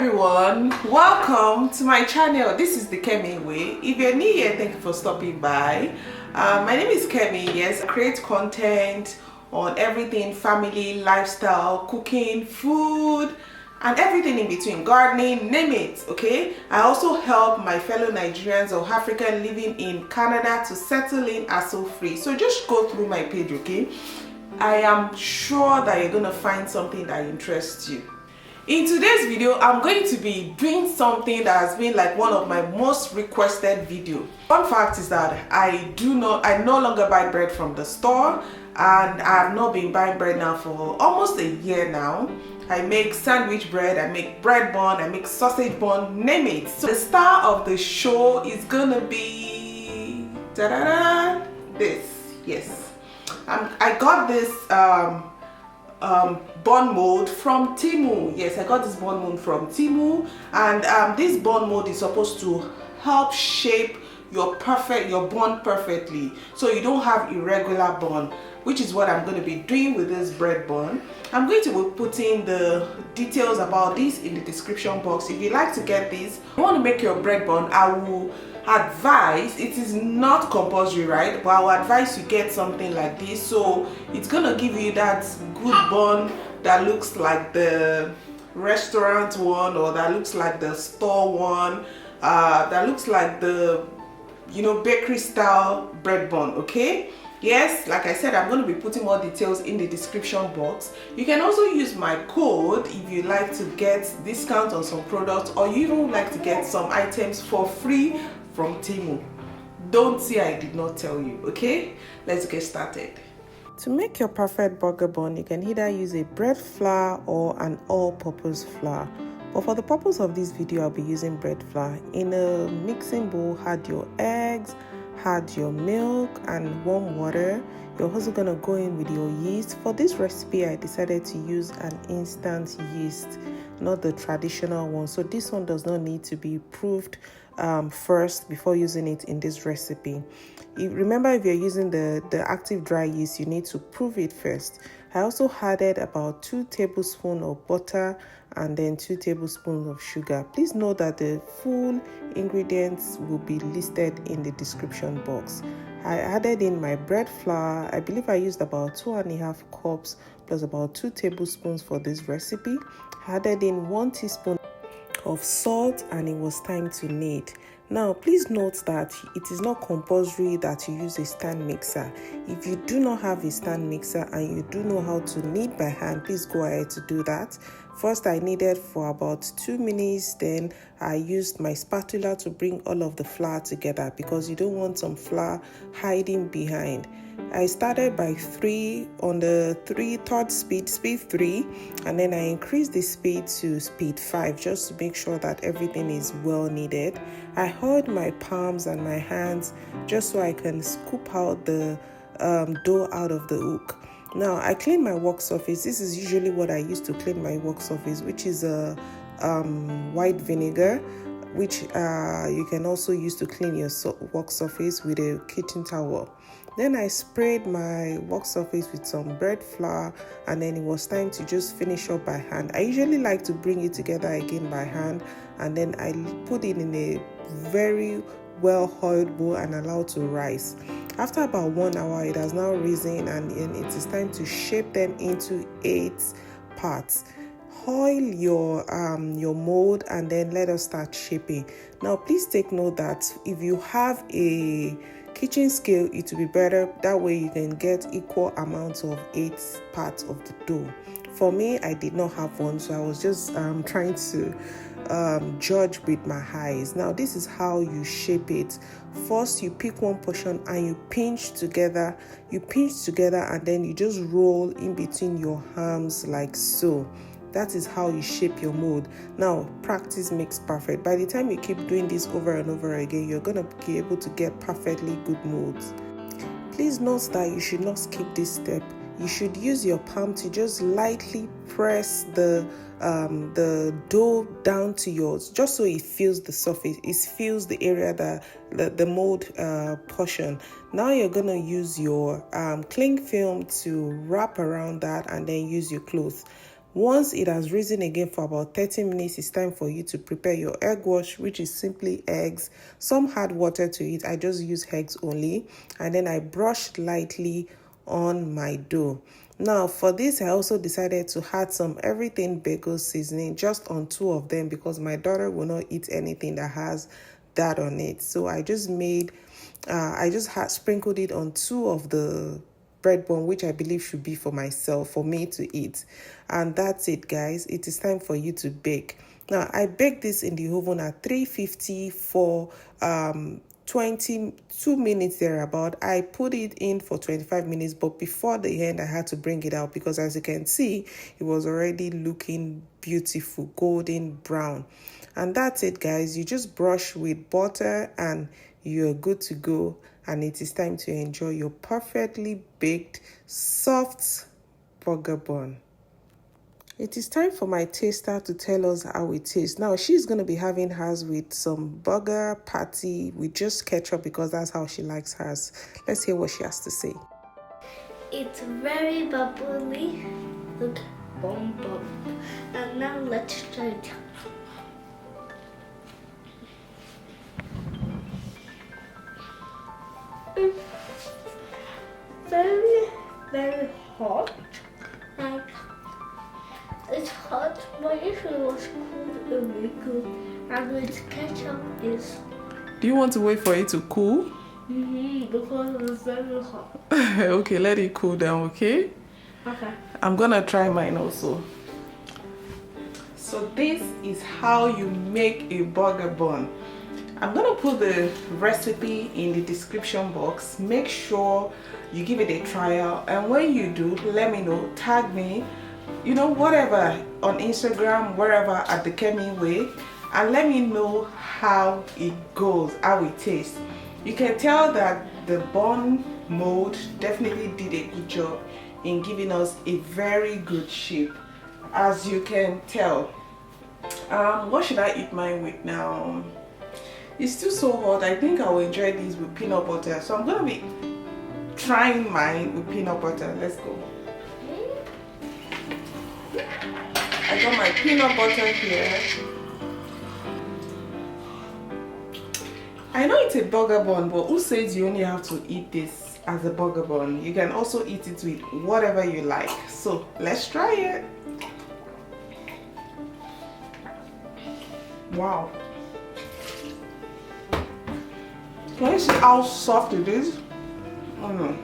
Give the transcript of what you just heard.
everyone, welcome to my channel. This is the Kemi-ing way. If you're new here, thank you for stopping by. My name is Kemi. Yes, I create content on everything family, lifestyle, cooking, food, and everything in between, gardening, name it. Okay, I also help my fellow Nigerians or African living in Canada to settle in hassle-free. So just go through my page, okay? I am sure that you're gonna find something that interests you. In today's video, I'm going to be doing something that has been like one of my most requested videos. Fun fact is that I no longer buy bread from the store, and I have not been buying bread now for almost a year now. I make sandwich bread, I make bread bun, I make sausage bun, name it. So the star of the show is gonna be this. Yes, I got this bun mold from Temu. Yes, I got this bun mold from Temu, and this bun mold is supposed to help shape your bun perfectly, so you don't have irregular bun, which is what I'm going to be doing with this bread bun. I'm going to be putting the details about this in the description box. If you'd like to get this, you want to make your bread bun, I will advise, it is not compulsory, right, but I will advise you get something like this. So it's gonna give you that good bun that looks like the restaurant one, or that looks like the store one, that looks like the bakery style bread bun. Okay, yes, like I said, I'm going to be putting more details in the description box. You can also use my code if you like to get discount on some products, or you even would like to get some items for free from Temu. Don't say I did not tell you. Okay, let's get started. To make your perfect burger bun, you can either use a bread flour or an all-purpose flour. But for the purpose of this video, I'll be using bread flour. In a mixing bowl, add your eggs, add your milk and warm water. You're also gonna go in with your yeast. For this recipe, I decided to use an instant yeast, not the traditional one. So this one does not need to be proofed first before using it in this recipe. Remember, if you're using the active dry yeast, you need to proof it first. I also added about 2 tablespoons of butter and then 2 tablespoons of sugar. Please note that the full ingredients will be listed in the description box. I added in my bread flour. I believe I used about 2.5 cups plus about 2 tablespoons for this recipe. I added in 1 teaspoon of salt, and it was time to knead. Now please note that it is not compulsory that you use a stand mixer. If you do not have a stand mixer and you do know how to knead by hand, please go ahead to do that. First, I kneaded for about 2 minutes, then I used my spatula to bring all of the flour together, because you don't want some flour hiding behind. I started by 3 on the third speed 3, and then I increased the speed to speed 5 just to make sure that everything is well kneaded. I hold my palms and my hands just so I can scoop out the dough out of the hook. Now I clean my work surface. This is usually what I use to clean my work surface, which is a white vinegar, which you can also use to clean your work surface with a kitchen towel. Then I sprayed my work surface with some bread flour, and then it was time to just finish up by hand. I usually like to bring it together again by hand, and then I put it in a very well-oiled bowl and allow to rise. After about 1 hour, it has now risen, and it is time to shape them into 8 parts. Oil your mold, and then let us start shaping. Now please take note that if you have a kitchen scale, it will be better. That way you can get equal amounts of 8 parts of the dough. For me, I did not have one, so I was just trying to judge with my eyes. Now this is how you shape it. First, you pick one portion and you pinch together, and then you just roll in between your arms like so. That is how you shape your mold. Now, practice makes perfect. By the time you keep doing this over and over again, you're going to be able to get perfectly good molds. Please note that you should not skip this step. You should use your palm to just lightly press the dough down to yours, just so it feels the surface, it feels the area that the mold portion. Now you're gonna use your cling film to wrap around that, and then use your cloth. Once it has risen again for about 30 minutes, it's time for you to prepare your egg wash, which is simply eggs. Some add water to it. I just use eggs only. And then I brushed lightly on my dough. Now for this, I also decided to add some everything bagel seasoning just on 2 of them because my daughter will not eat anything that has that on it. So I just sprinkled it on 2 of the bread bun, which I believe should be for myself, for me to eat. And that's it, guys. It is time for you to bake. Now I baked this in the oven at 350 for 22 minutes thereabout. I put it in for 25 minutes, but before the end I had to bring it out because, as you can see, it was already looking beautiful, golden brown. And that's it, guys. You just brush with butter and you're good to go. And it is time to enjoy your perfectly baked soft burger bun. It is time for my taster to tell us how it tastes. Now, she's going to be having hers with some burger patty with just ketchup because that's how she likes hers. Let's hear what she has to say. It's very bubbly. Look, boom, boom. And now let's try it. It's very, very hot. Like, it's hot, but if it was cool, it would be good. And with ketchup is. Do you want to wait for it to cool? Because it's very hot. Okay, let it cool down, okay? Okay. I'm gonna try mine also. So this is how you make a burger bun. I'm gonna put the recipe in the description box. Make sure you give it a trial, and when you do, let me know, tag me, you know, whatever, on Instagram, wherever, at the Kemi way, and let me know how it goes, how it tastes. You can tell that the bun mold definitely did a good job in giving us a very good shape, as you can tell. What should I eat mine with now? It's still so hot. I think I will enjoy these with peanut butter, so I'm gonna be trying mine with peanut butter. Let's go. I got my peanut butter here. I know it's a burger bun, but who says you only have to eat this as a burger bun? You can also eat it with whatever you like. So let's try it. Wow. Can you see how soft it is? Oh no.